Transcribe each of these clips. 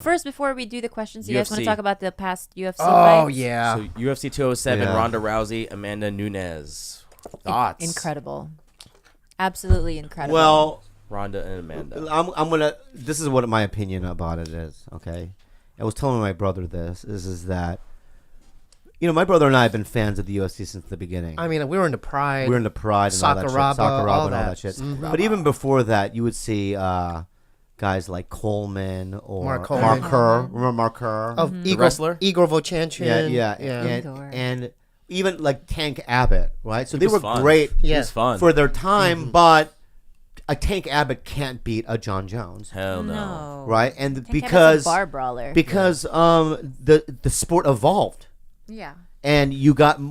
First, before we do the questions, you guys want to UFC. talk about the past UFC Oh fights? yeah. So UFC 207, Yeah. Ronda Rousey, Amanda Nunes. Thoughts? Incredible. Absolutely incredible. Well, Ronda and Amanda. I'm gonna. This is what my opinion about it is. Okay, I was telling my brother this is that, my brother and I have been fans of the UFC since the beginning. I mean, we were into Pride. We were into Pride and all that shit, Sakuraba, Sakuraba all and all that. that shit. Mhm. But even before that, you would see guys like Coleman or Mark Mark Coleman. Kerr. Remember Mark Kerr? Of Mhm. The Igor, wrestler? Igor Vovchanchyn. Yeah. Igor. And even like Tank Abbott, right? So He they was were fun. great It Yeah. was fun. for their time, but a Tank Abbott can't beat a John Jones, Hell no. no. right? And Tank Abbott's because a bar brawler. the sport evolved. Yeah. And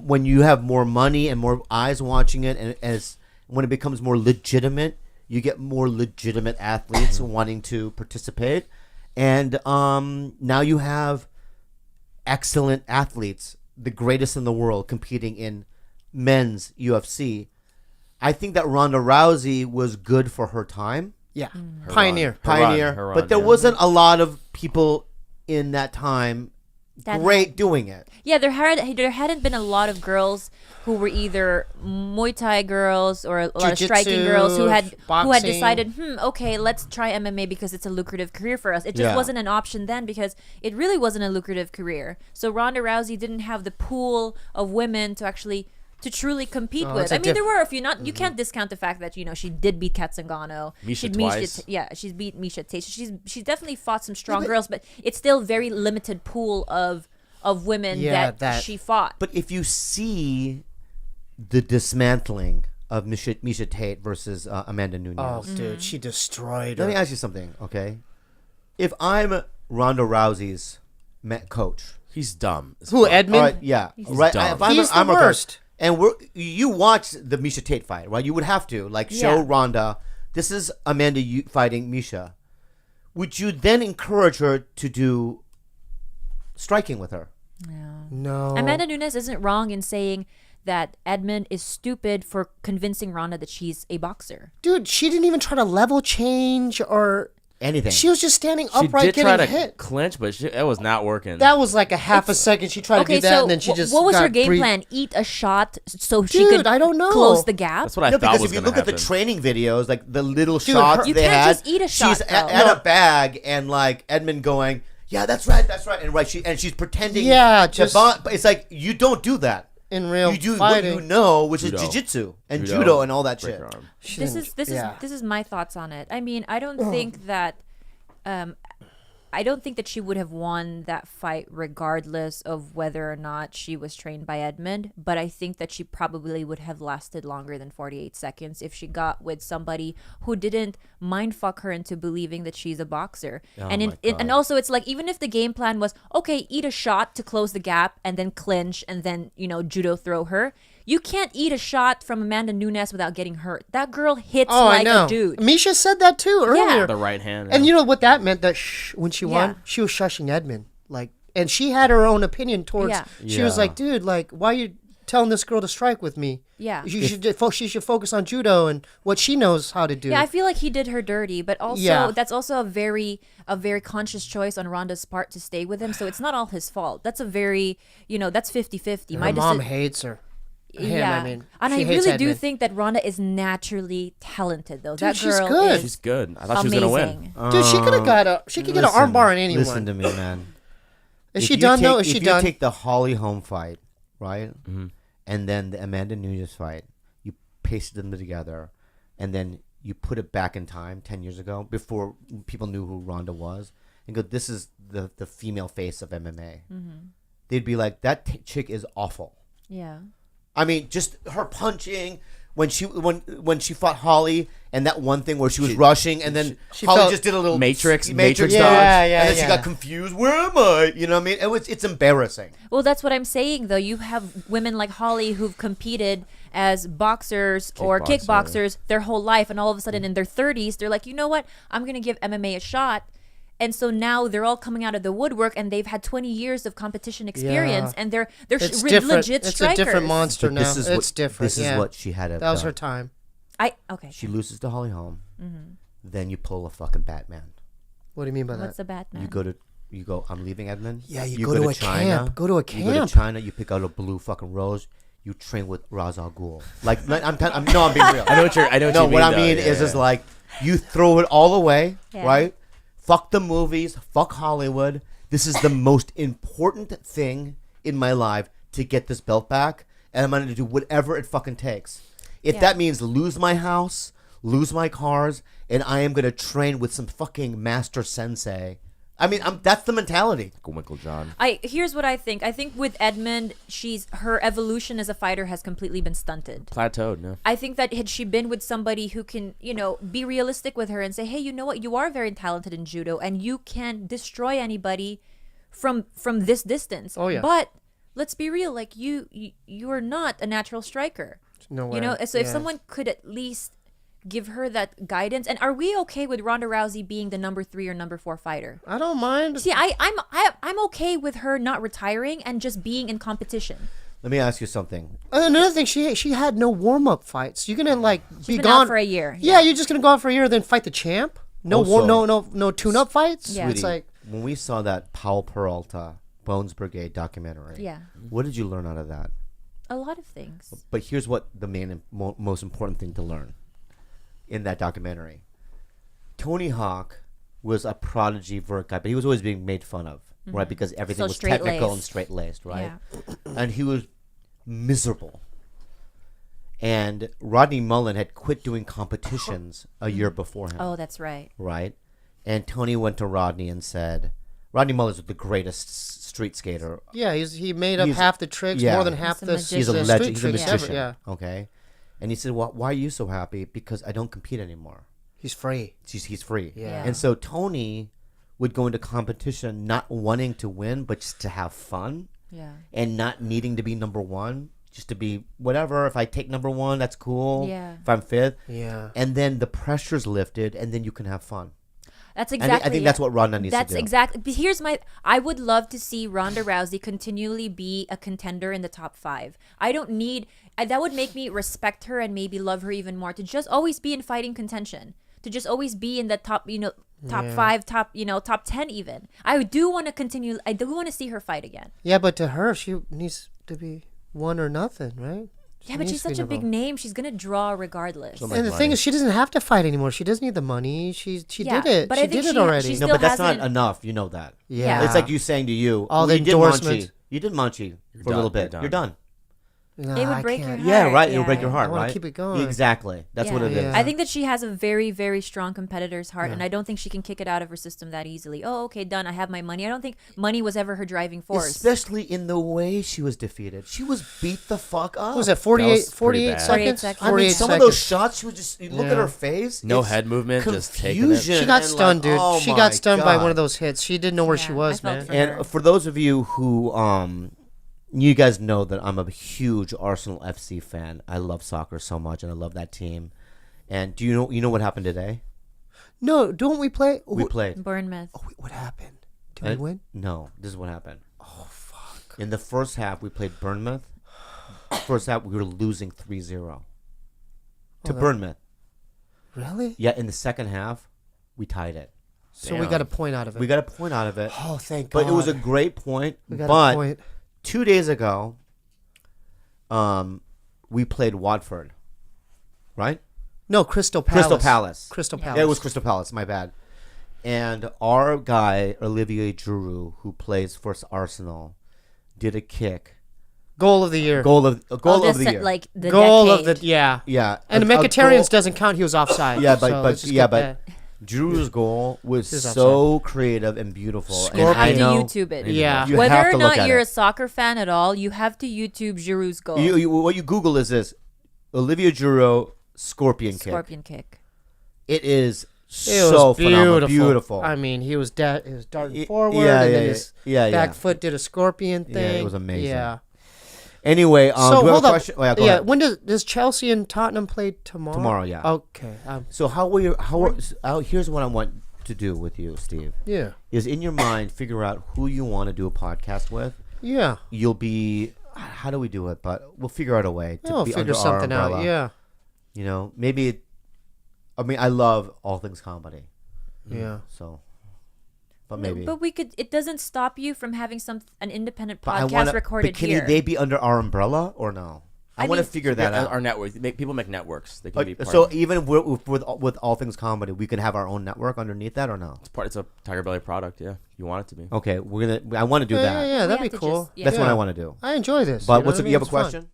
when you have more money and more eyes watching it, and when it becomes more legitimate, you get more legitimate athletes wanting to participate, and now you have excellent athletes, the greatest in the world, competing in men's UFC. I think that Ronda Rousey was good for her time, Yeah. Her Pioneer. run. Her pioneer, run, but there yeah. wasn't a lot of people in that time That great doing it. Yeah, there hadn't been a lot of girls who were either Muay Thai girls or a lot of striking girls who had boxing. decided, okay, let's try MMA because it's a lucrative career for us. It just Yeah. wasn't an option then because it really wasn't a lucrative career. So Ronda Rousey didn't have the pool of women to truly compete Oh, with. it's a I mean, there diff- were a few. You can't discount the fact that she did beat Kat Zingano. Misha She twice. she's beat Misha Tate. So she's definitely fought some strong girls, but it's still very limited pool of women Yeah, that she fought. But if you see the dismantling of Misha Tate versus Amanda Nunes, Oh, dude, she destroyed let me her. ask you something, okay? If Ronda Rousey's coach, He's dumb. as Who, fuck. Edmund? all right, yeah, right. dumb. If I'm He's the I'm a coach, worst. and you watch the Misha Tate fight, right? You would have to show Yeah. Ronda. This is Amanda fighting Misha. Would you then encourage her to do striking with her? No. Amanda Nunes isn't wrong in saying that Edmund is stupid for convincing Ronda that she's a boxer. Dude, she didn't even try to level change or Anything. she was just standing She upright did try getting to hit. clinch, but that was not working. That was like a half a second. She tried to do that, so and then she just what was got her game briefed. plan? Eat a shot so she Dude, could I don't know. close the gap? That's what I No, thought because was if you going to look at happen. the training videos, like the little Dude, shots You they can't had, just eat a shot, she's though. at a bag and like Edmund going, "Yeah, that's right, and right." She's pretending. Yeah, to just- but it's like you don't do that. in real You do fighting. what you know, which Judo. is jujitsu and Judo, judo and all that break shit. your arm. She This didn't- is yeah. this is my thoughts on it. I mean, I don't think that I don't think that she would have won that fight regardless of whether or not she was trained by Edmund, but I think that she probably would have lasted longer than 48 seconds if she got with somebody who didn't mindfuck her into believing that she's a boxer. And also it's like even if the game plan was, okay, eat a shot to close the gap and then clinch and then, judo throw her, you can't eat a shot from Amanda Nunes without getting hurt. That girl hits Oh, I like know. a dude. Misha said that too earlier. The right hand. And you know what that meant? That when she won, Yeah. she was shushing Edmund. And she had her own opinion towards. Yeah. She was Yeah. like, dude, why are you telling this girl to strike with me? Yeah. She should focus on judo and what she knows how to do. Yeah, I feel like he did her dirty, but also Yeah. that's also a very conscious choice on Ronda's part to stay with him. So it's not all his fault. That's a very, that's 50-50. Her mom hates her. Yeah, I mean, and she I hates really do Edmund. think that Ronda is naturally talented, though. Dude, that she's girl good. is She's good. I thought she was going to win. amazing. Dude, she could have got she could get an armbar on anyone. Listen to me, man. Is If she you done though? take- Is she if done? you take the Holly Holm fight, right, Mm-hmm. and then the Amanda Nunes fight, you pasted them together, and then you put it back in time 10 years ago before people knew who Ronda was, and go, this is the female face of MMA. They'd be like, that chick is awful. Yeah. I mean, just her punching when she fought Holly, and that one thing where she was rushing, and then she Holly felt- just did a little Matrix dodge, dodge. Yeah, yeah, and then she yeah. got confused. Where am I? You know what I mean? It's embarrassing. Well, that's what I'm saying, though. You have women like Holly who've competed as boxers or Kickboxer. kickboxers their whole life, and all of a sudden in their 30s, they're like, you know what? I'm going to give MMA a shot. And so now they're all coming out of the woodwork, and they've had 20 years of competition experience, Yeah. and they're It's legit different. strikers. It's a different monster But now. this is It's different. This is what she had to That was done. her time. Okay. She loses to Holly Holm. Then you pull a fucking Batman. What do you mean by What's that? a Batman? You go to you go, I'm leaving Edmond. Yeah, you go to a camp. Go to a You go camp. to China. You pick out a blue fucking rose. You train with Ra's al Ghul. Like I'm being real. I know what you're. I know what you mean. What I though. mean Yeah, is yeah. just like you throw it all away, Yeah. right? Fuck the movies. Fuck Hollywood. This is the most important thing in my life to get this belt back, and I'm gonna do whatever it fucking takes. If Yeah. that means lose my house, lose my cars, and I am gonna train with some fucking master sensei. I mean, that's the mentality. Winkle John. Here's what I think. I think with Edmund, her evolution as a fighter has completely been stunted. Plateaued. No. I think that had she been with somebody who can, be realistic with her and say, hey, you know what, you are very talented in judo and you can destroy anybody from this distance. Oh, yeah. But let's be real, like you are not a natural striker. No way. So if someone could at least give her that guidance, and are we okay with Ronda Rousey being the number 3 or number 4 fighter? I don't mind. See, I'm okay with her not retiring and just being in competition. Let me ask you something. Another thing, she had no warm up fights. You're gonna be been gone out for a year. Yeah, you're just gonna go out for a year, then fight the champ. No Also- no tune up fights. Yeah. It's like When we saw that Powell Peralta Bones Brigade documentary, Yeah. what did you learn out of that? A lot of things. But here's what the main most important thing to learn in that documentary. Tony Hawk was a prodigy vert guy, but he was always being made fun of, right? Because everything So was technical straight-laced. and straight-laced, right? Yeah. And he was miserable. And Rodney Mullen had quit doing competitions a year before him, Oh, that's right. right? And Tony went to Rodney and said, Rodney Mullen's the greatest street skater. yeah, he made up He's- half the tricks, yeah. more than half He's a the magician. He's a the legend. street He's a tricks magician. ever. Yeah, Okay. And he said, well, why are you so happy? Because I don't compete anymore. he's free. He's free. Yeah. And so Tony would go into competition not wanting to win, but just to have fun Yeah. and not needing to be number one, just to be whatever. If I take number one, that's cool. Yeah. If I'm fifth. Yeah. And then the pressure's lifted, and then you can have fun. That's I exactly. think that's what Ronda needs to do. That's exactly. But here's I would love to see Ronda Rousey continually be a contender in the top 5. I don't need. That would make me respect her and maybe love her even more. To just always be in fighting contention. To just always be in the top, top 5, top 10 even. I do want to continue. I do want to see her fight again. Yeah, but to her, she needs to be one or nothing, right? Yeah, but she's such a big name. She's gonna draw regardless. So And the thing is, she doesn't have to fight anymore. She doesn't need the money. She Yeah, did it. but She I think did it she- already. she's No, still but that's not hasn't- enough. You know that. Yeah. It's like you saying to you, All the you did endorsements. Munchie. You did Munchie for a done. little bit. You're You're done. Nah, It would I break can't. your Yeah, heart. right. It'll Yeah. break your heart, I wanna right? keep it going. Exactly. That's what it is. Yeah. I think that she has a very, very strong competitor's heart, and I don't think she can kick it out of her system that easily. Oh, okay, done. I have my money. I don't think money was ever her driving force. Especially in the way she was defeated. She was beat the fuck up. What was that 48, was pretty 48 bad. 48 48 seconds? seconds. I mean, 48 some seconds. of those shots, she would just you look at Yeah. her face. No it's head movement, just taking it. confusion She got and stunned, like, dude. oh She my got stunned by God. one of those hits. She didn't know where she Yeah, was, I felt man. for her. And for those of you who you guys know that I'm a huge Arsenal FC fan. I love soccer so much, and I love that team. And do you know what happened today? No, don't we play? We played. Bournemouth. Oh, wait, what happened? Did we win? No, this is what happened. Oh, fuck. In the first half, we played Bournemouth. First half, we were losing 3-0 to that- Bournemouth. Really? Yeah, in the second half, we tied it. So we got a point out of it. We got a point out of it. Oh, thank God. But it was a great point. We got a But point. 2 days ago, we played Watford, right? No, Crystal Palace. Crystal Palace. Crystal Yeah. Palace. Yeah, it was Crystal Palace. My bad. And our guy Olivier Giroud, who plays for Arsenal, did a kick. Goal of the year. Goal of the this, year. like the Goal of decade. the yeah. Yeah, And the Mkhitaryan's doesn't count. He was offside. Yeah, So let's just get that. Giroud's goal was This is so creative and beautiful. And You Scorpion. I have to know YouTube it. Yeah. you Whether have or to look not at you're it. a soccer fan at all, you have to YouTube Giroud's goal. What you Google is this: Olivier Giroud scorpion kick. Scorpion kick. It is It so was phenomenal, beautiful. I mean, he was darting Y- forward, yeah, and yeah, then yeah. his Yeah, back yeah. foot did a scorpion Yeah, thing. it was amazing. Yeah. Anyway, So do you have hold a up. question? Oh, yeah, go yeah. ahead. When does Chelsea and Tottenham play tomorrow? Tomorrow, yeah. Okay. So here's what I want to do with you, Steve. Yeah. Is in your mind figure out who you want to do a podcast with. Yeah. You'll be. How do we do it? But we'll figure out a way to We'll be figure under our something out. umbrella. Yeah. You know, maybe. I mean, I love all things comedy. Yeah. So but maybe. But we could. It doesn't stop you from having an independent But I podcast wanna, recorded but can here. they be under our umbrella or no? I want to mean- figure that out. Our network. People make networks. They can be part So of, even with all things comedy, we can have our own network underneath that or no? it's a Tiger Belly product. Yeah, you want it to be. Okay, I want to do that. Yeah, We that'd be have to cool. just- yeah. That's what Yeah. I want to do. I enjoy this. But you know what's what I you have mean? a It's fun. question?